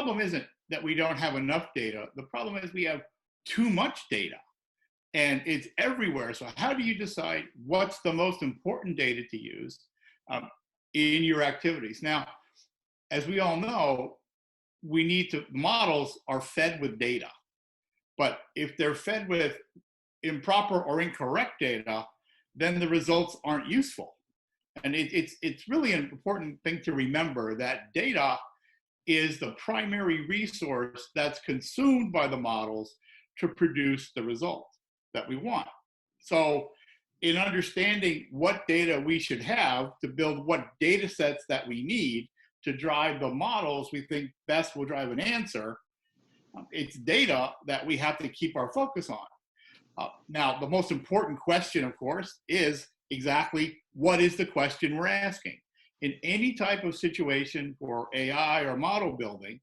problem isn't that we don't have enough data. The problem is we have too much data and it's everywhere. So how do you decide what's the most important data to use in your activities? Now, as we all know, models are fed with data, but if they're fed with improper or incorrect data, then the results aren't useful. And it's really an important thing to remember that data is the primary resource that's consumed by the models to produce the results that we want. So in understanding what data we should have to build what data sets that we need to drive the models we think best will drive an answer, it's data that we have to keep our focus on. Now, the most important question, of course, is exactly what is the question we're asking? In any type of situation for AI or model building,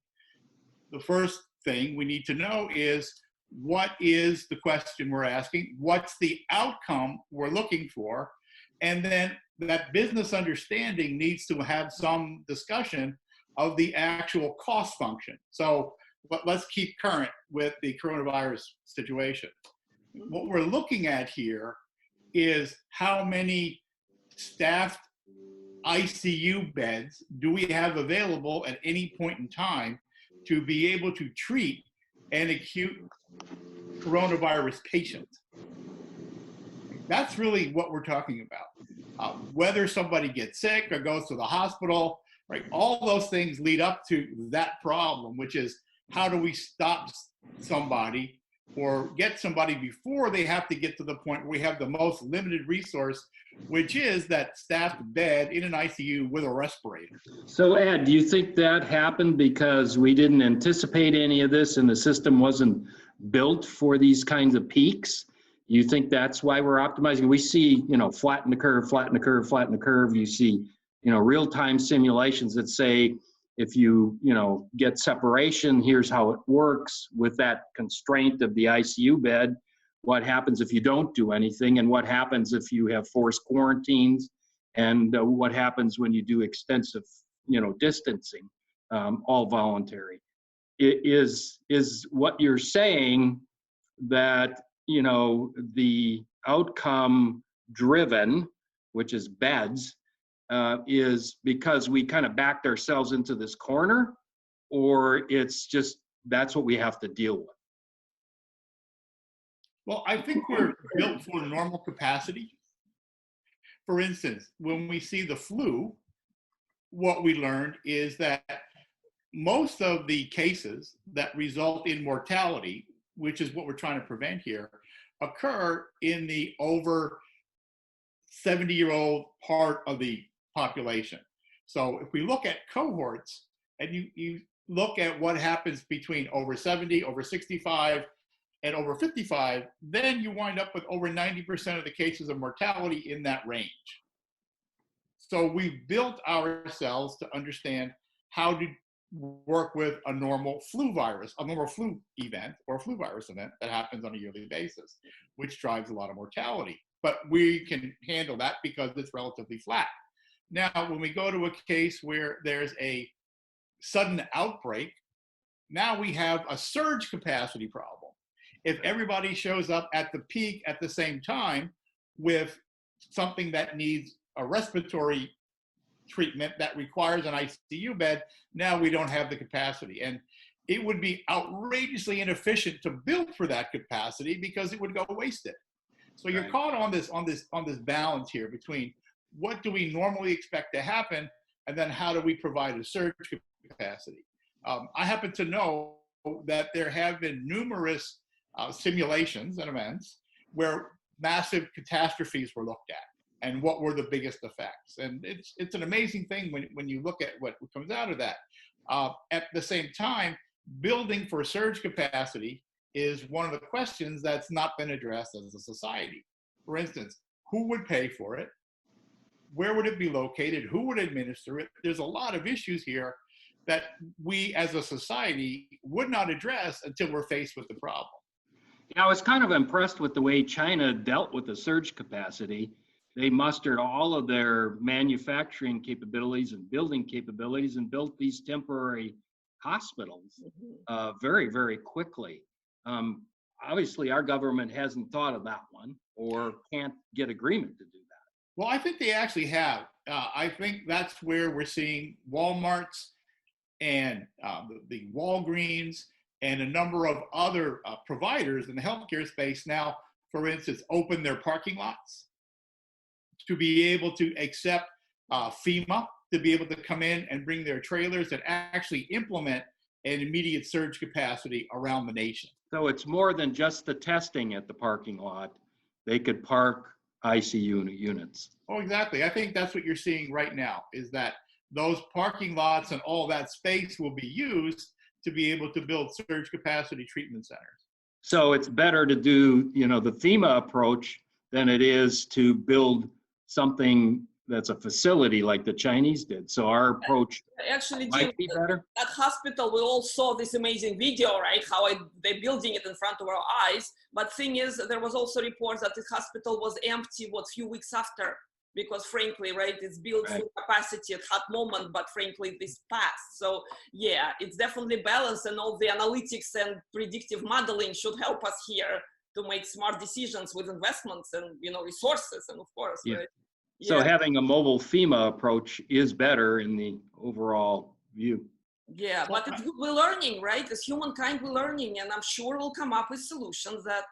the first thing we need to know is what is the question we're asking? What's the outcome we're looking for? And then that business understanding needs to have some discussion of the actual cost function. So let's keep current with the coronavirus situation. What we're looking at here is how many staffed ICU beds do we have available at any point in time to be able to treat an acute coronavirus patient. That's really what we're talking about. Whether somebody gets sick or goes to the hospital, right? All those things lead up to that problem, which is how do we stop somebody or get somebody before they have to get to the point where we have the most limited resource, which is that staffed bed in an ICU with a respirator. So Ed, do you think that happened because we didn't anticipate any of this and the system wasn't built for these kinds of peaks? You think that's why we're optimizing? We see, flatten the curve, flatten the curve, flatten the curve. You see, real-time simulations that say, if you, get separation, here's how it works with that constraint of the ICU bed. What happens if you don't do anything? And what happens if you have forced quarantines? And what happens when you do extensive, distancing, all voluntary? Is what you're saying that, the outcome driven, which is beds, is because we kind of backed ourselves into this corner, or it's just that's what we have to deal with? Well, I think we're built for normal capacity. For instance, when we see the flu, what we learned is that most of the cases that result in mortality, which is what we're trying to prevent here, occur in the over 70-year-old part of the population. So if we look at cohorts and you look at what happens between over 70, over 65, and over 55, then you wind up with over 90% of the cases of mortality in that range. So we've built ourselves to understand how to work with a normal flu virus, a normal flu event or a flu virus event that happens on a yearly basis, which drives a lot of mortality. But we can handle that because it's relatively flat. Now, when we go to a case where there's a sudden outbreak, now we have a surge capacity problem. If everybody shows up at the peak at the same time with something that needs a respiratory treatment that requires an ICU bed, now we don't have the capacity. And it would be outrageously inefficient to build for that capacity because it would go wasted. So you're caught on this balance here between what do we normally expect to happen and then how do we provide a surge capacity. I happen to know that there have been numerous simulations and events where massive catastrophes were looked at and what were the biggest effects. And it's an amazing thing when you look at what comes out of that. At the same time, building for surge capacity is one of the questions that's not been addressed as a society. For instance, who would pay for it? Where would it be located? Who would administer it? There's a lot of issues here that we as a society would not address until we're faced with the problem. Yeah, I was kind of impressed with the way China dealt with the surge capacity. They mustered all of their manufacturing capabilities and building capabilities and built these temporary hospitals very, very quickly. Obviously, our government hasn't thought of that one or can't get agreement to do that. Well, I think they actually have. I think that's where we're seeing Walmart's and the Walgreens and a number of other providers in the healthcare space now, for instance, open their parking lots to be able to accept FEMA, to be able to come in and bring their trailers and actually implement an immediate surge capacity around the nation. So it's more than just the testing at the parking lot. They could park ICU units. Oh, exactly. I think that's what you're seeing right now, is that those parking lots and all that space will be used to be able to build surge capacity treatment centers. So it's better to do, the FEMA approach than it is to build something that's a facility like the Chinese did. So our approach actually, might Jim, be better. at hospital, we all saw this amazing video, right? How they're building it in front of our eyes. But thing is, there was also reports that the hospital was empty, few weeks after, because frankly, right, it's built full capacity at hot moment, but frankly, this passed. So yeah, it's definitely balanced, and all the analytics and predictive modeling should help us here to make smart decisions with investments and, resources, and of course, right? So having a mobile FEMA approach is better in the overall view. Yeah, but we're learning, right? As humankind, we're learning, and I'm sure we'll come up with solutions that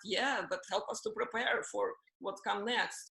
help us to prepare for what's come next.